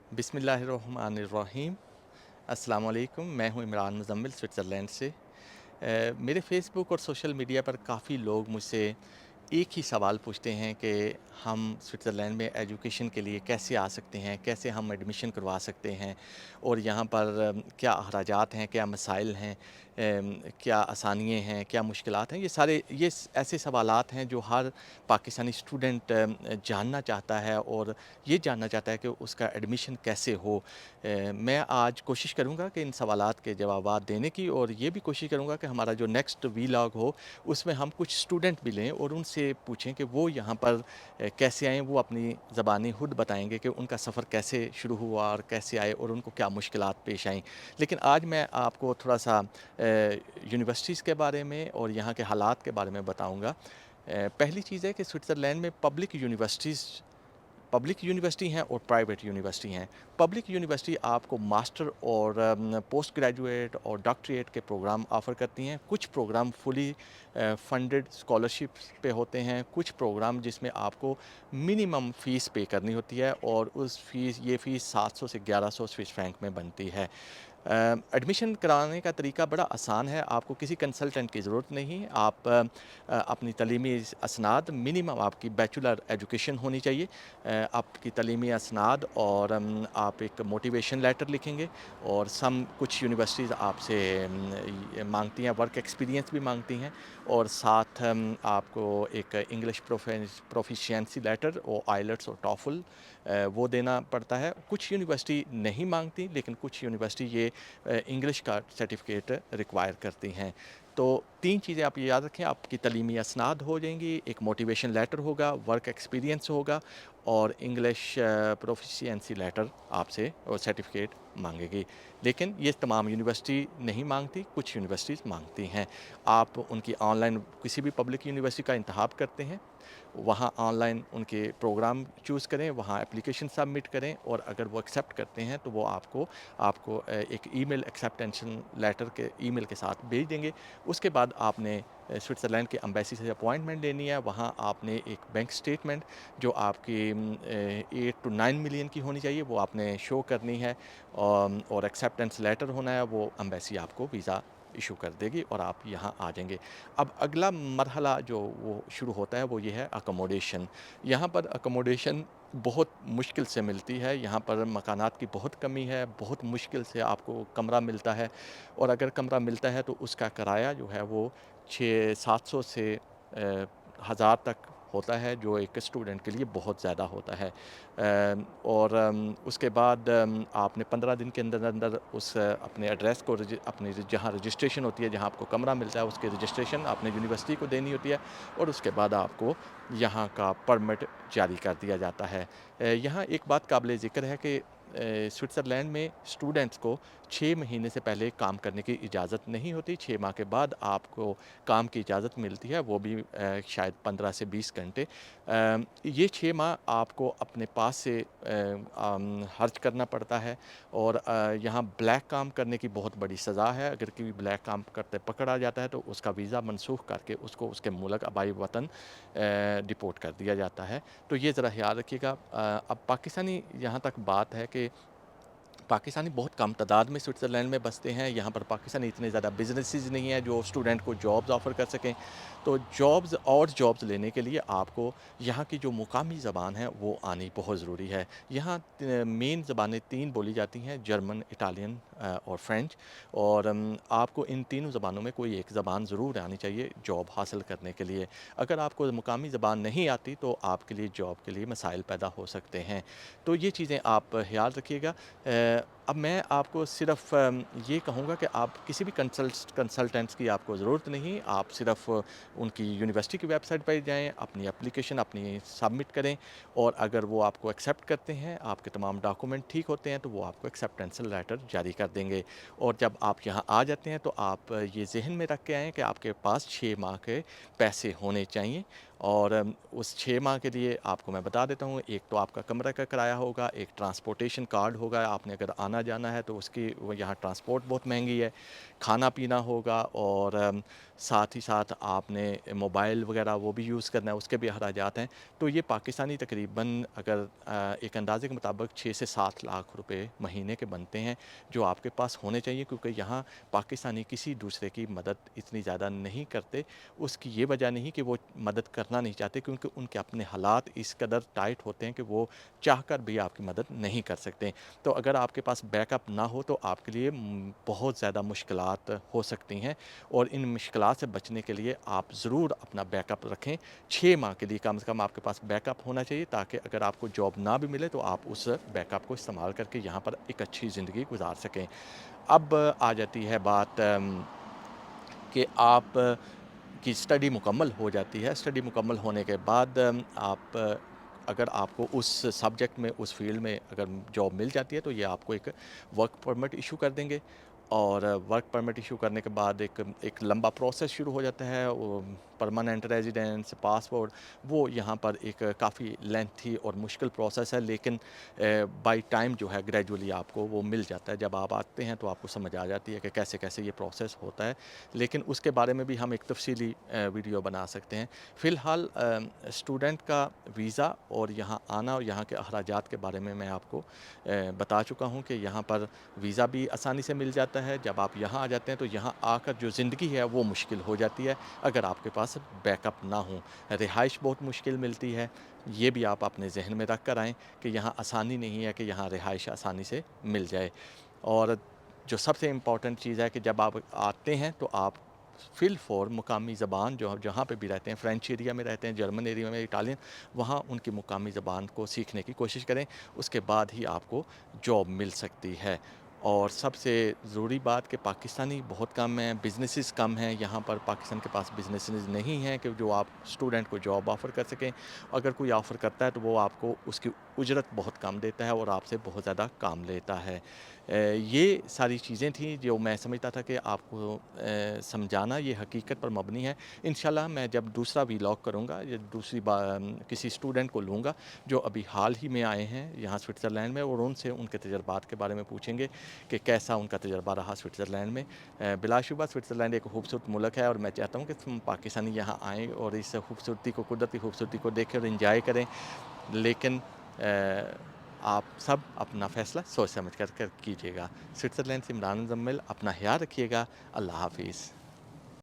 बिस्मिल्लाहिर्रहमानिर्रहीम। अस्सलाम वालेकुम। मैं हूँ इमरान मुज़म्मिल स्विट्ज़रलैंड से। मेरे फ़ेसबुक और सोशल मीडिया पर काफ़ी लोग मुझसे एक ही सवाल पूछते हैं कि हम स्विट्ज़रलैंड में एजुकेशन के लिए कैसे आ सकते हैं, कैसे हम एडमिशन करवा सकते हैं और यहाँ पर क्या अखराजात हैं, क्या मसाइल हैं, क्या आसानियाँ हैं, क्या मुश्किलात हैं। ऐसे सवालात हैं जो हर पाकिस्तानी स्टूडेंट जानना चाहता है और ये जानना चाहता है कि उसका एडमिशन कैसे हो। मैं आज कोशिश करूँगा कि इन सवालात के जवाबात देने की, और ये भी कोशिश करूँगा कि हमारा जो नेक्स्ट वीलॉग हो उसमें हम कुछ स्टूडेंट भी लें और उनसे पूछें कि वो यहाँ पर कैसे आए। वो अपनी ज़बानी खुद बताएंगे कि उनका सफ़र कैसे शुरू हुआ और कैसे आए और उनको क्या मुश्किलात पेश आईं। लेकिन आज मैं आपको थोड़ा सा यूनिवर्सिटीज़ के बारे में और यहाँ के हालात के बारे में बताऊँगा। पहली चीज़ है कि स्विट्ज़रलैंड में पब्लिक यूनिवर्सिटी हैं और प्राइवेट यूनिवर्सिटी हैं। पब्लिक यूनिवर्सिटी आपको मास्टर और पोस्ट ग्रेजुएट और डॉक्टरेट के प्रोग्राम ऑफ़र करती हैं। कुछ प्रोग्राम फुली फंडेड स्कॉलरशिप्स पे होते हैं, कुछ प्रोग्राम जिसमें आपको मिनिमम फ़ीस पे करनी होती है और ये फ़ीस 700 से 1100 स्विस फ्रैंक में बनती है। एडमिशन कराने का तरीका बड़ा आसान है, आपको किसी कंसल्टेंट की ज़रूरत नहीं। आप अपनी तलीमी असनाद, मिनिमम आपकी बैचलर एजुकेशन होनी चाहिए। आपकी तलीमी असनाद और आप एक मोटिवेशन लेटर लिखेंगे और कुछ यूनिवर्सिटीज़ आपसे मांगती हैं, वर्क एक्सपीरियंस भी मांगती हैं और साथ आपको एक इंग्लिश प्रोफिशिएंसी लेटर और आइलेट्स और टॉफल वो देना पड़ता है। कुछ यूनिवर्सिटी नहीं मांगती, लेकिन कुछ यूनिवर्सिटी ये इंग्लिश का सर्टिफिकेट रिक्वायर करती हैं। तो 3 चीज़ें आप ये याद रखें, आपकी तलीमी असनाद हो जाएंगी, एक मोटिवेशन लेटर होगा, वर्क एक्सपीरियंस होगा और इंग्लिश प्रोफिशिएंसी लेटर आपसे और सर्टिफिकेट मांगेगी। लेकिन ये तमाम यूनिवर्सिटी नहीं मांगती, कुछ यूनिवर्सिटीज़ मांगती हैं। आप उनकी ऑनलाइन किसी भी पब्लिक यूनिवर्सिटी का इंतखाब करते हैं, वहाँ ऑनलाइन उनके प्रोग्राम चूज़ करें, वहाँ एप्लीकेशन सबमिट करें और अगर वो एक्सेप्ट करते हैं तो वो आपको आपको एक ईमेल एक्सेप्टेंशन लेटर के ईमेल के साथ भेज देंगे। उसके बाद आपने स्विट्ज़रलैंड के एम्बेसी से अपॉइंटमेंट लेनी है। वहाँ आपने एक बैंक स्टेटमेंट जो आपकी 8 to 9 मिलियन की होनी चाहिए, वो आपने शो करनी है और एक्सेप्टेंस लेटर होना है, वो एम्बेसी आपको वीज़ा इशू कर देगी और आप यहाँ आ जाएंगे। अब अगला मरहला जो वो शुरू होता है वो ये है अकोमोडेशन। यहाँ पर अकोमोडेशन बहुत मुश्किल से मिलती है, यहाँ पर मकानात की बहुत कमी है, बहुत मुश्किल से आपको कमरा मिलता है और अगर कमरा मिलता है तो उसका किराया जो है वो 600-700 से 1000 तक होता है, जो एक स्टूडेंट के लिए बहुत ज़्यादा होता है। और उसके बाद आपने 15 दिन के अंदर अंदर अपने एड्रेस को अपनी जहाँ रजिस्ट्रेशन होती है, जहाँ आपको कमरा मिलता है, उसकी रजिस्ट्रेशन आपने यूनिवर्सिटी को देनी होती है और उसके बाद आपको यहाँ का परमिट जारी कर दिया जाता है। यहाँ एक बात काबिल ज़िक्र है कि स्विट्ज़रलैंड में स्टूडेंट्स को 6 महीने से पहले काम करने की इजाज़त नहीं होती। 6 माह के बाद आपको काम की इजाज़त मिलती है, वो भी शायद 15 से 20 घंटे। ये 6 माह आपको अपने पास से खर्च करना पड़ता है और यहाँ ब्लैक काम करने की बहुत बड़ी सज़ा है। अगर कोई ब्लैक काम करते पकड़ा जाता है तो उसका वीज़ा मनसूख करके उसको उसके मुल्क आबाई वतन डिपोर्ट कर दिया जाता है। तो ये ज़रा ख्याल रखिएगा। अब पाकिस्तानी यहाँ तक बात है कि पाकिस्तानी बहुत कम तादाद में स्विट्ज़रलैंड में बसते हैं। यहाँ पर पाकिस्तानी इतने ज़्यादा बिज़नेसेस नहीं हैं जो स्टूडेंट को जॉब्स ऑफ़र कर सकें। तो जॉब्स लेने के लिए आपको यहाँ की जो मुकामी ज़बान है वो आनी बहुत ज़रूरी है। यहाँ मेन ज़बानें 3 बोली जाती हैं, जर्मन, इटालियन और फ्रेंच। और आपको इन तीनों ज़बानों में कोई एक ज़बान ज़रूर आनी चाहिए जॉब हासिल करने के लिए। अगर आपको मुकामी ज़बान नहीं आती तो आपके लिए जॉब के लिए मसाइल पैदा हो सकते हैं। तो ये चीज़ें आप ख़याल रखिएगा। अब मैं आपको सिर्फ़ ये कहूँगा कि आप किसी भी कंसल्टेंट्स की आपको ज़रूरत नहीं। आप सिर्फ़ उनकी यूनिवर्सिटी की वेबसाइट पर जाएँ, अपनी एप्लीकेशन अपनी सबमिट करें और अगर वो आपको एक्सेप्ट करते हैं, आपके तमाम डॉक्यूमेंट ठीक होते हैं, तो वो आपको एक्सेप्टेंस लेटर जारी कर देंगे। और जब आप यहाँ आ जाते हैं तो आप ये ज़हन में रख के आएँ कि आपके पास 6 माह के पैसे होने चाहिए। और उस 6 माह के लिए आपको मैं बता देता हूँ, एक तो आपका कमरे का किराया होगा, एक ट्रांसपोर्टेशन कार्ड होगा, आपने अगर आना آنا جانا ہے تو اس کی وہ یہاں ٹرانسپورٹ بہت مہنگی ہے، کھانا پینا ہوگا، اور ساتھ ہی ساتھ آپ نے موبائل وغیرہ وہ بھی یوز کرنا ہے، اس کے بھی اخراجات ہیں۔ تو یہ پاکستانی تقریباً اگر ایک اندازے کے مطابق 6 سے 7 لاکھ روپے مہینے کے بنتے ہیں جو آپ کے پاس ہونے چاہیے، کیونکہ یہاں پاکستانی کسی دوسرے کی مدد اتنی زیادہ نہیں کرتے۔ اس کی یہ وجہ نہیں کہ وہ مدد کرنا نہیں چاہتے، کیونکہ ان کے اپنے حالات اس قدر ٹائٹ ہوتے ہیں کہ وہ چاہ کر بھی آپ کی مدد نہیں کر سکتے۔ تو اگر آپ کے پاس بیک اپ نہ ہو تو آپ کے لیے بہت زیادہ مشکلات ہو سکتی ہیں، اور ان مشکلات سے بچنے کے لیے آپ ضرور اپنا بیک اپ رکھیں۔ 6 ماہ کے لیے کم سے کم آپ کے پاس بیک اپ ہونا چاہیے، تاکہ اگر آپ کو جاب نہ بھی ملے تو آپ اس بیک اپ کو استعمال کر کے یہاں پر ایک اچھی زندگی گزار سکیں۔ اب آ جاتی ہے بات کہ آپ کی اسٹڈی مکمل ہو جاتی ہے۔ اسٹڈی مکمل ہونے کے بعد آپ اگر آپ کو اس سبجیکٹ میں، اس فیلڈ میں اگر جاب مل جاتی ہے تو یہ آپ کو ایک ورک پرمٹ ایشو کر دیں گے، اور ورک پرمٹ ایشو کرنے کے بعد ایک لمبا پروسیس شروع ہو جاتا ہے، پرماننٹ ریزیڈنس، پاسپورٹ، وہ یہاں پر ایک کافی لینتھی اور مشکل پروسیس ہے، لیکن بائی ٹائم جو ہے گریجولی آپ کو وہ مل جاتا ہے۔ جب آپ آتے ہیں تو آپ کو سمجھ آ جاتی ہے کہ کیسے کیسے یہ پروسیس ہوتا ہے، لیکن اس کے بارے میں بھی ہم ایک تفصیلی ویڈیو بنا سکتے ہیں۔ فی الحال اسٹوڈنٹ کا ویزا اور یہاں آنا اور یہاں کے اخراجات کے بارے میں آپ کو بتا چکا ہوں کہ یہاں پر ویزا بھی آسانی سے مل جاتا ہے۔ جب آپ یہاں آ جاتے ہیں تو یہاں آ کر جو زندگی ہے وہ مشکل ہو جاتی ہے اگر آپ کے پاس بیک اپ نہ ہوں۔ رہائش بہت مشکل ملتی ہے، یہ بھی آپ اپنے ذہن میں رکھ کر آئیں کہ یہاں آسانی نہیں ہے کہ یہاں رہائش آسانی سے مل جائے۔ اور جو سب سے امپورٹنٹ چیز ہے کہ جب آپ آتے ہیں تو آپ فی الفور مقامی زبان جو جہاں پہ بھی رہتے ہیں، فرینچ ایریا میں رہتے ہیں، جرمن ایریا میں، اٹالین، وہاں ان کی مقامی زبان کو سیکھنے کی کوشش کریں، اس کے بعد ہی آپ کو جاب مل سکتی ہے۔ اور سب سے ضروری بات کہ پاکستانی بہت کم ہیں، بزنسز کم ہیں یہاں پر، پاکستان کے پاس بزنسز نہیں ہیں کہ جو آپ اسٹوڈنٹ کو جاب آفر کر سکیں۔ اگر کوئی آفر کرتا ہے تو وہ آپ کو اس کی اجرت بہت کم دیتا ہے اور آپ سے بہت زیادہ کام لیتا ہے۔ یہ ساری چیزیں تھیں جو میں سمجھتا تھا کہ آپ کو سمجھانا یہ حقیقت پر مبنی ہے۔ انشاءاللہ میں جب دوسرا ویلاگ کروں گا یا دوسری بار کسی اسٹوڈنٹ کو لوں گا جو ابھی حال ہی میں آئے ہیں یہاں سوئٹزرلینڈ میں، اور ان سے ان کے تجربات کے بارے میں پوچھیں گے کہ کیسا ان کا تجربہ رہا سوئٹزرلینڈ میں۔ بلا شبہ سوئٹزرلینڈ ایک خوبصورت ملک ہے، اور میں چاہتا ہوں کہ پاکستانی یہاں آئیں اور اس خوبصورتی کو، قدرتی خوبصورتی کو دیکھیں اور انجوائے کریں، لیکن آپ سب اپنا فیصلہ سوچ سمجھ کر کیجیے گا۔ سوئٹزرلینڈ سے عمران مزمل، اپنا خیال رکھیے گا۔ اللہ حافظ۔